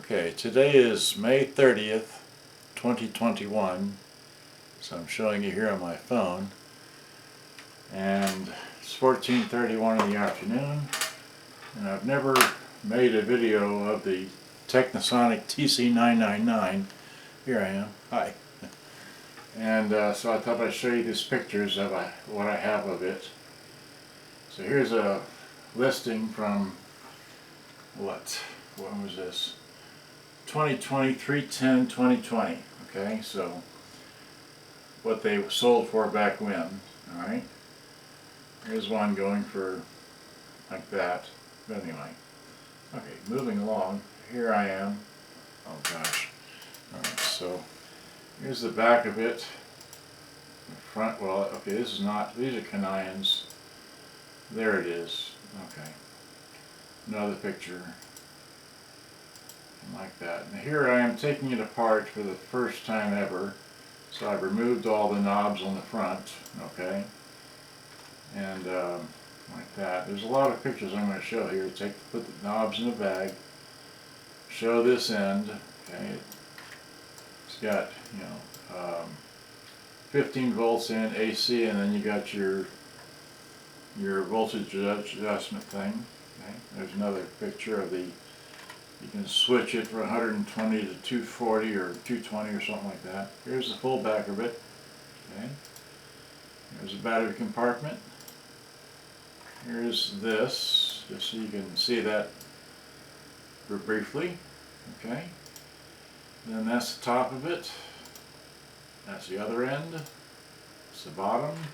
Okay, today is May 30th, 2021, so I'm showing you here on my phone, and it's 14:31 in the afternoon, and I've never made a video of the Technisonic TC-999. Here I am. Hi. And so I thought I'd show you these pictures of what I have of it. So here's a listing from when was this? 2020, 3/10/2020. Okay, so what they sold for back when. Alright, here's one going for like that. But anyway, okay, moving along. Here I am. Oh gosh. Alright, so here's the back of it. The front, well, okay, this is not, these are Conions. There it is. Okay, another picture like that. And here I am taking it apart for the first time ever. So I've removed all the knobs on the front, okay, and like that. There's a lot of pictures I'm going to show here. Put the knobs in the bag, show this end, okay. It's got, 15 volts in AC, and then you got your voltage adjustment thing. Okay. There's another picture of the. You can switch it from 120 to 240 or 220 or something like that. Here's the full back of it. Okay. Here's the battery compartment. Here's this, just so you can see that briefly. Okay. Then that's the top of it. That's the other end. It's the bottom.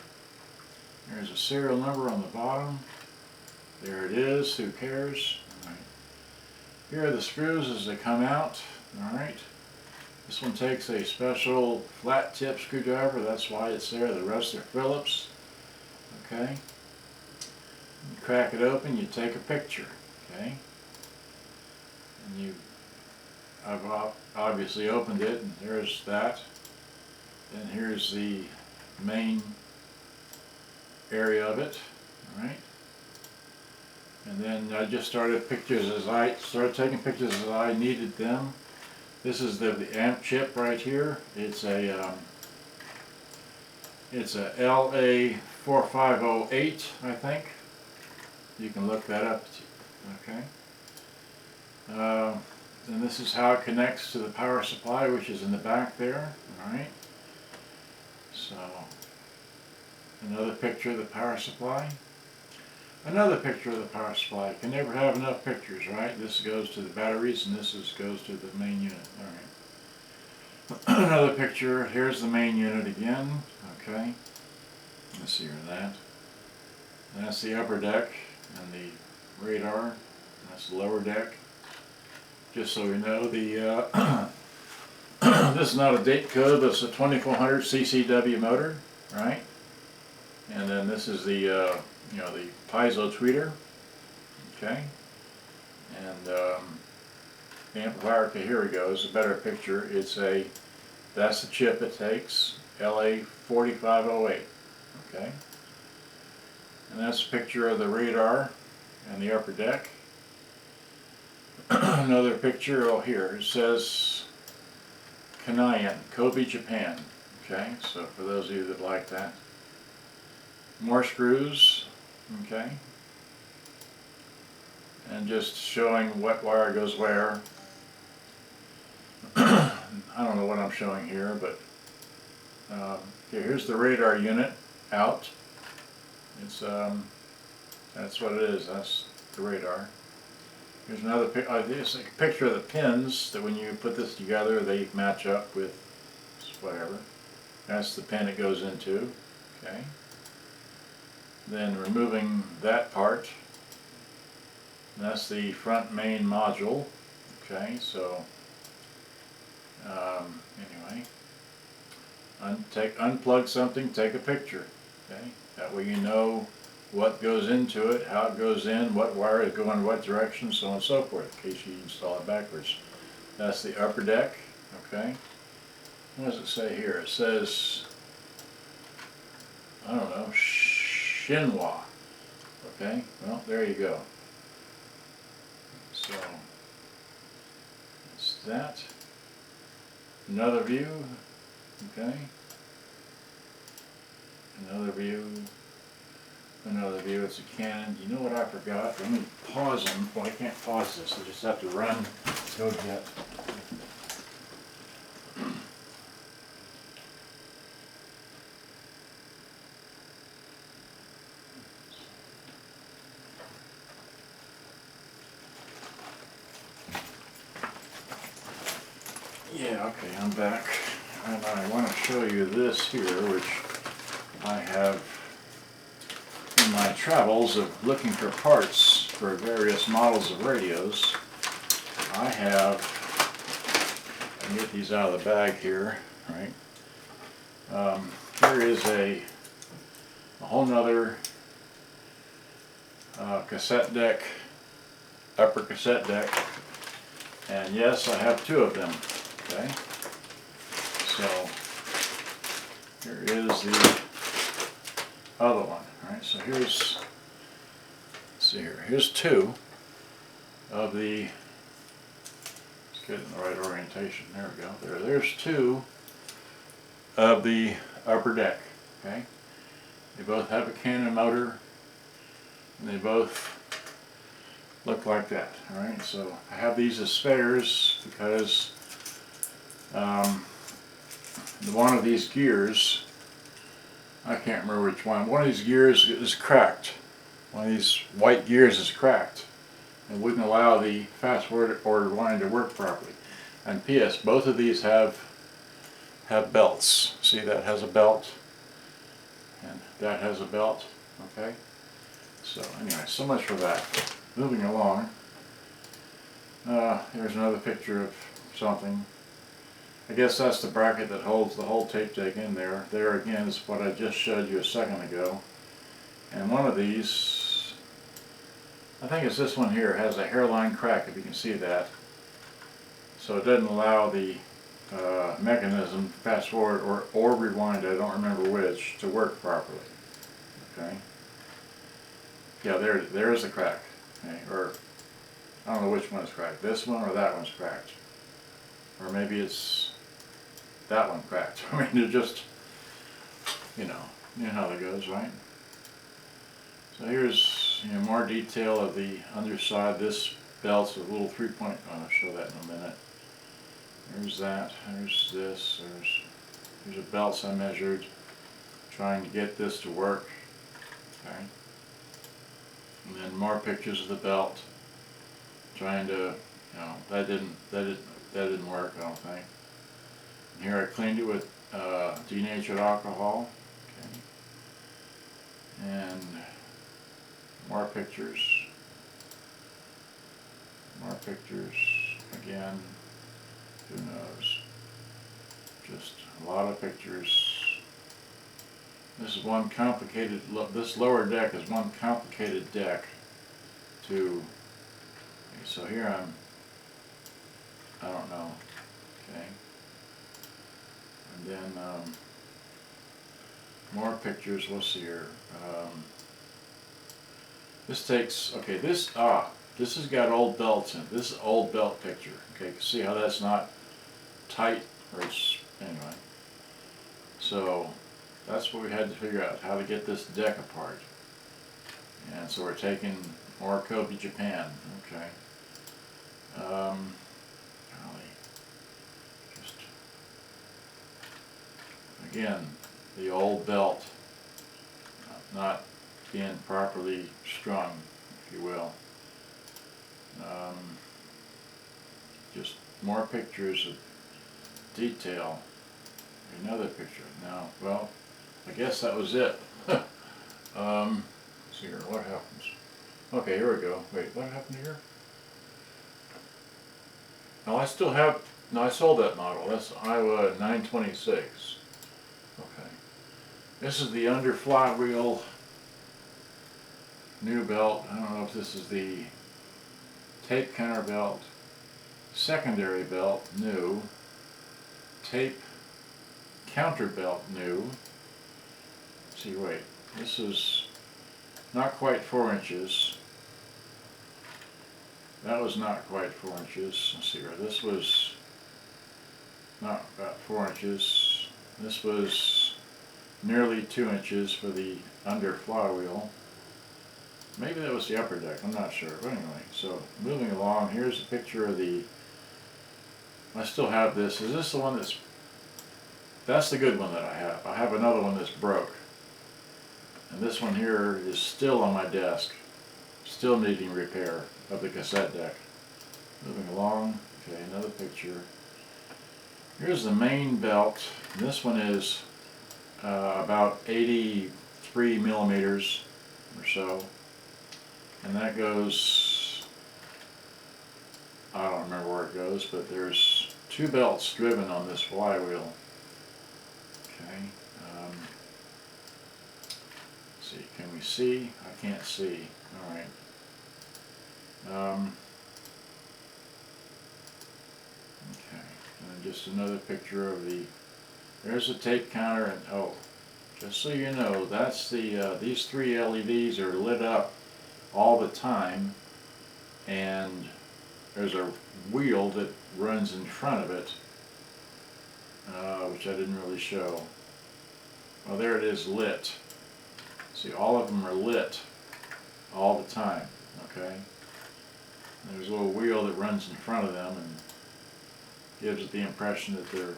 There's a serial number on the bottom. There it is. Who cares? All right. Here are the screws as they come out. Alright. This one takes a special flat tip screwdriver. That's why it's there. The rest are Phillips. Okay. You crack it open, you take a picture. Okay. And I've obviously opened it, and there's that. And here's the main area of it. Alright. And then I just started taking pictures as I needed them. This is the amp chip right here. It's a LA4508, I think. You can look that up. Okay. And this is how it connects to the power supply, which is in the back there. All right. So another picture of the power supply. Another picture of the power supply. You can never have enough pictures, right? This goes to the batteries, and this goes to the main unit. All right. Another picture. Here's the main unit again. Okay. Let's see that. And that's the upper deck and the radar. That's the lower deck. Just so we know, the this is not a date code, but it's a 2400 CCW motor, right? And then this is the the piezo tweeter, okay, and the amplifier. Okay, here we go. It's a better picture. That's the chip it takes, LA4508, okay, and that's a picture of the radar and the upper deck. Another picture. Oh, here it says Conion, Kobe, Japan. Okay, so for those of you that like that. More screws, okay, and just showing what wire goes where. I don't know what I'm showing here, but okay, here's the radar unit out. It's that's what it is. That's the radar. Here's another this is a picture of the pins that when you put this together, they match up with whatever. That's the pin it goes into. Okay. Then removing that part. That's the front main module. Okay, so anyway, unplug something, take a picture. Okay, that way you know what goes into it, how it goes in, what wire is going in what direction, so on and so forth, in case you install it backwards. That's the upper deck. Okay, what does it say here? It says, I don't know, Shinwa. Okay, well, there you go. So, let's that. Another view, okay. Another view. Another view. It's a Canon. You know what I forgot? Let me pause them. Well, I can't pause this. I just have to run. Go get. Yeah, okay, I'm back. And I want to show you this here, which I have in my travels of looking for parts for various models of radios. I have, I can get these out of the bag here, right? Here is a whole nother cassette deck, upper cassette deck, and yes, I have two of them, okay? So, here is the other one, right? So here's, let's see here, here's two of the, let's get it in the right orientation, there we go, there's two of the upper deck, okay? They both have a Canon motor, and they both look like that, alright? So I have these as spares because one of these gears, I can't remember which one of these gears is cracked. One of these white gears is cracked and wouldn't allow the fast forward line to work properly. And P.S. both of these have belts. See, that has a belt and that has a belt, okay? So anyway, so much for that. Moving along, here's another picture of something. I guess that's the bracket that holds the whole tape deck in there. There again is what I just showed you a second ago. And one of these, I think it's this one here, has a hairline crack, if you can see that. So it doesn't allow the mechanism, fast forward or rewind, I don't remember which, to work properly. Okay. Yeah, there's the crack. Okay. Or I don't know which one is cracked. This one or that one's cracked. Or maybe it's that one cracked. I mean, they're just, you know how that goes, right? So here's more detail of the underside. This belt's a little 3-point. I'll show that in a minute. There's that. There's this. There's the belts I measured, trying to get this to work. Okay. And then more pictures of the belt, trying to, that didn't work, I don't think. And here I cleaned it with denatured alcohol. Okay. And more pictures. More pictures. Again, who knows? Just a lot of pictures. This is one complicated, this lower deck is one complicated deck to, so here I don't know, okay. And then more pictures, we'll see here. This takes, okay, this has got old belts in it. This is old belt picture, okay. See how that's not tight, or it's, anyway. So that's what we had to figure out, how to get this deck apart. And so we're taking Morikobi, Japan, okay. Golly, just, again, the old belt not being properly strung, if you will. Just more pictures of detail. Another picture. Now, well, I guess that was it. Let's see here, what happens? Okay, here we go. Wait, what happened here? No, I still have, no, I sold that model. That's Iowa 926. Okay. This is the under flywheel new belt. I don't know if this is the tape counter belt, secondary belt, new, tape counter belt, new. See, wait, this is not quite 4 inches. That was not quite 4 inches. Let's see here. This was not about 4 inches. This was nearly 2 inches for the under flywheel. Maybe that was the upper deck, I'm not sure. But anyway, so moving along, here's a picture of the, I still have this. Is this the one that's the good one that I have. I have another one that's broke. And this one here is still on my desk, still needing repair, of the cassette deck. Moving along, okay, another picture. Here's the main belt. And this one is about 83 millimeters or so. And that goes, I don't remember where it goes, but there's 2 belts driven on this flywheel. Okay. Let's see, can we see? I can't see. All right. Okay, and then just another picture of the, there's the tape counter, and oh, just so you know, that's the, these 3 LEDs are lit up all the time, and there's a wheel that runs in front of it, which I didn't really show. Well, there it is, lit. See, all of them are lit all the time, okay? And there's a little wheel that runs in front of them and gives it the impression that they're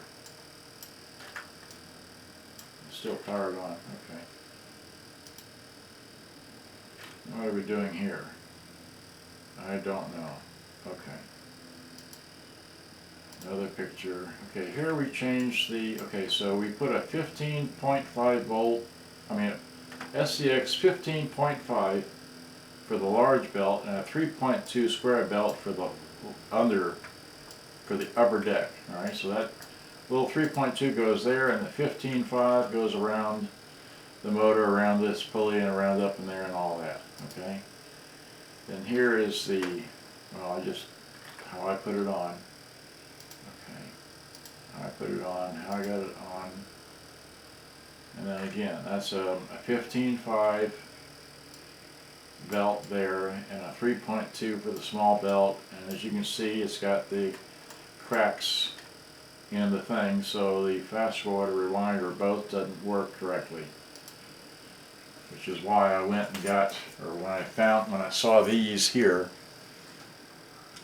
still powered on, okay. What are we doing here? I don't know. Okay. Another picture. Okay, here we changed the, okay, so we put a 15.5 volt, SCX 15.5 for the large belt and a 3.2 square belt for the for the upper deck. Alright, so that little 3.2 goes there, and the 15.5 goes around the motor, around this pulley, and around up in there and all that. Okay. Then here is the, well, how I put it on. Okay. How I put it on, how I got it on. And then again, that's a 15.5 belt there, and a 3.2 for the small belt. And as you can see, it's got the cracks in the thing, so the fast forward or rewind or both doesn't work correctly. Which is why I went and got, or when I saw these here,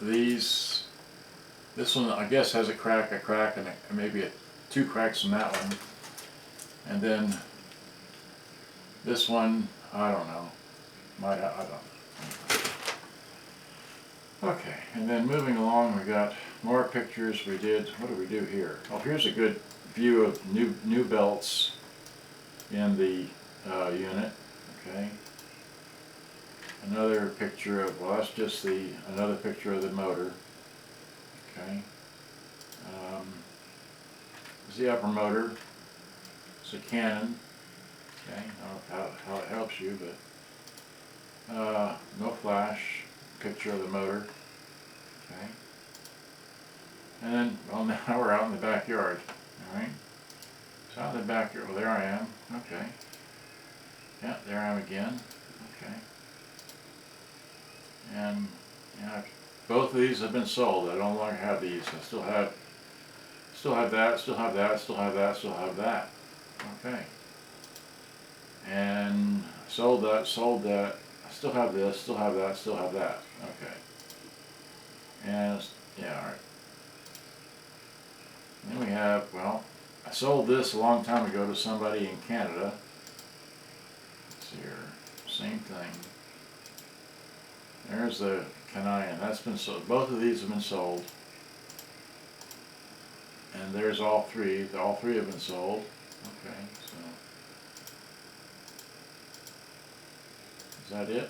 this one I guess has a crack, and maybe 2 cracks in that one. And then this one, I don't know. I don't know. Okay, and then moving along, we got more pictures. What do we do here? Oh, here's a good view of new belts in the unit. Okay. Another picture of, well, that's just another picture of the motor. Okay. This is the upper motor. It's a Canon. Okay. I don't know how it helps you, but no flash. Picture of the motor. Okay. And then, well, now we're out in the backyard. All right. So out in the backyard. Well, there I am. Okay. Yeah, there I am again. Okay. And yeah, both of these have been sold. I no longer have these. I still have that, still have that, still have that, still have that. Okay. And sold that, sold that. I still have this, still have that, still have that. Okay. And yeah, all right. Then we have, well, I sold this a long time ago to somebody in Canada. Let's see here, same thing. There's the Conion. That's been sold. Both of these have been sold. And there's all 3. All 3 have been sold. Okay, so is that it?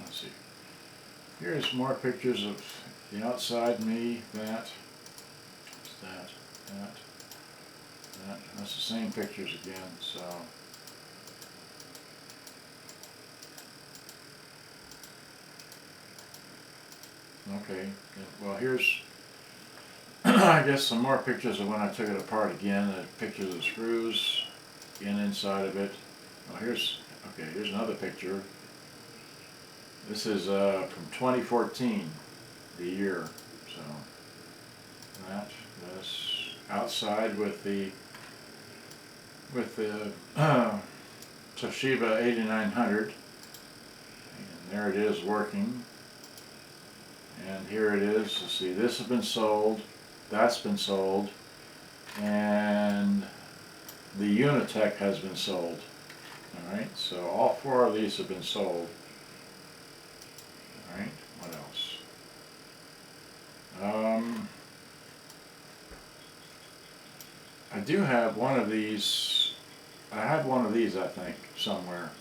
Let's see. Here's more pictures of the outside me, that. That's the same pictures again, so. Okay, well here's, I guess some more pictures of when I took it apart again, pictures of screws inside of it. Well here's another picture. This is from 2014. the year. So that's outside with the Toshiba 8900, and there it is working. And here it is. Let's see, this has been sold, that's been sold, and the Unitech has been sold. Alright, so all 4 of these have been sold. Alright, what else? I do have one of these. I have one of these, I think, somewhere.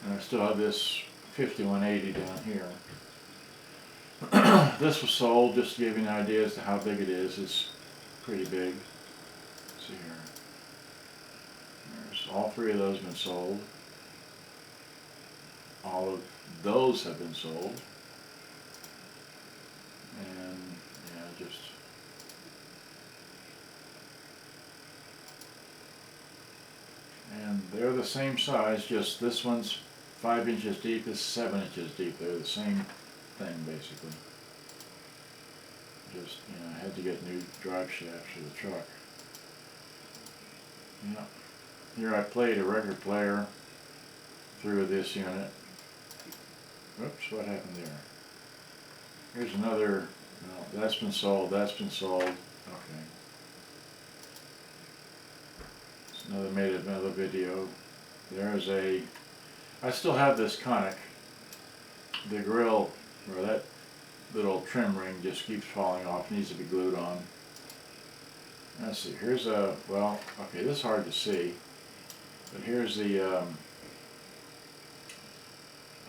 And I still have this 5180 down here. This was sold, just to give you an idea as to how big it is. It's pretty big. Let's see here. There's all 3 of those have been sold. All of those have been sold. And yeah, just and they're the same size, just this one's 5 inches deep, this is 7 inches deep. They're the same thing basically. Just, I had to get new drive shafts for the truck. Yeah. Here I played a record player through this unit. Oops, what happened there? Here's another, no, that's been sold, that's been sold. Okay. It's another video. There's I still have this conic. The grill, or that little trim ring just keeps falling off, needs to be glued on. Let's see, here's well, okay, this is hard to see, but here's the,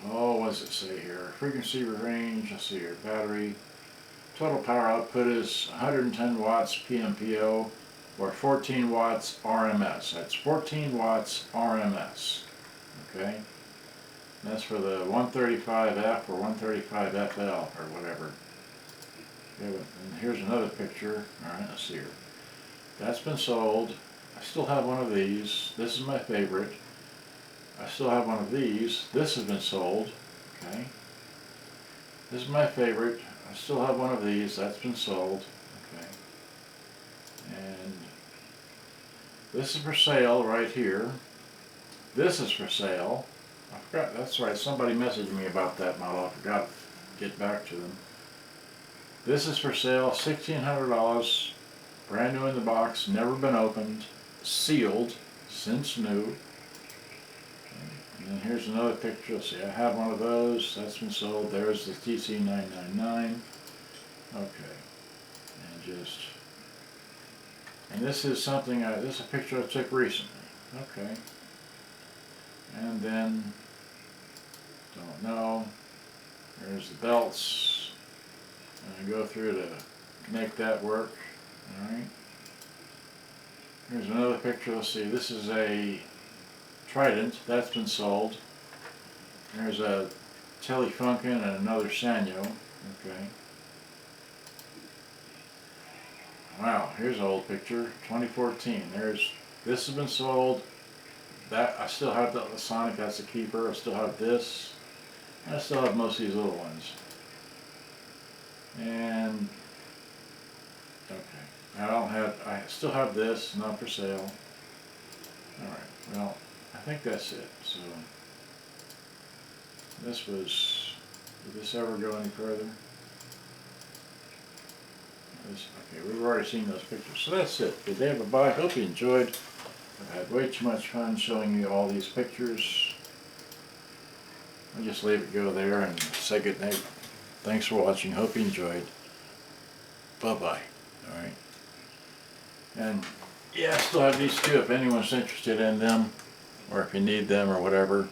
what does it say here? Frequency range, let's see here, battery. Total power output is 110 watts PMPO, or 14 watts RMS. That's 14 watts RMS, okay? And that's for the 135F or 135FL or whatever. Okay, and here's another picture. Alright, let's see here. That's been sold. I still have one of these. This is my favorite. I still have one of these. This has been sold. Okay. This is my favorite. I still have one of these. That's been sold. Okay. And this is for sale right here. This is for sale. I forgot, that's right, somebody messaged me about that model. I forgot to get back to them. This is for sale, $1,600, brand new in the box, never been opened, sealed, since new. Okay. And then here's another picture. Let's see, I have one of those, that's been sold. There's the TC-999. Okay, and this is something, this is a picture I took recently. Okay. And then, don't know, there's the belts, and I go through to make that work. Alright. Here's another picture. Let's see, this is a Trident, that's been sold. There's a Telefunken and another Sanyo. Okay. Wow, here's an old picture, 2014. This has been sold. That I still have the Sonic, that's a keeper. I still have this. I still have most of these little ones. And okay, I still have this, not for sale. Alright, well, I think that's it. So this was, did this ever go any further? Okay, we've already seen those pictures. So that's it. Good day, bye-bye. Hope you enjoyed. I've had way too much fun showing you all these pictures. I'll just leave it go there and say good night. Thanks for watching. Hope you enjoyed. Bye-bye. Alright. And yeah, I still have these too if anyone's interested in them, or if you need them or whatever.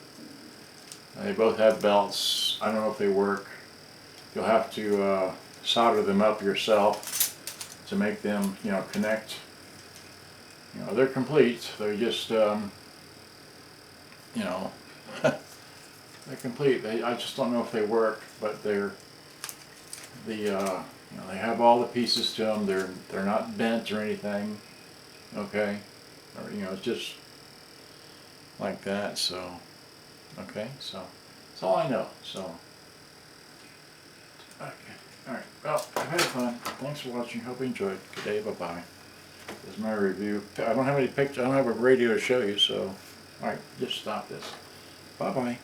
They both have belts. I don't know if they work. You'll have to solder them up yourself to make them, connect. They're complete. They're just, they're complete. I just don't know if they work, but they have all the pieces to them. They're not bent or anything. Okay, or it's just like that. So, okay, so that's all I know. So, Okay. Alright. Well, I've had fun. Thanks for watching. Hope you enjoyed. Good day. Bye-bye. This is my review. I don't have any pictures. I don't have a radio to show you, so alright, just stop this. Bye-bye.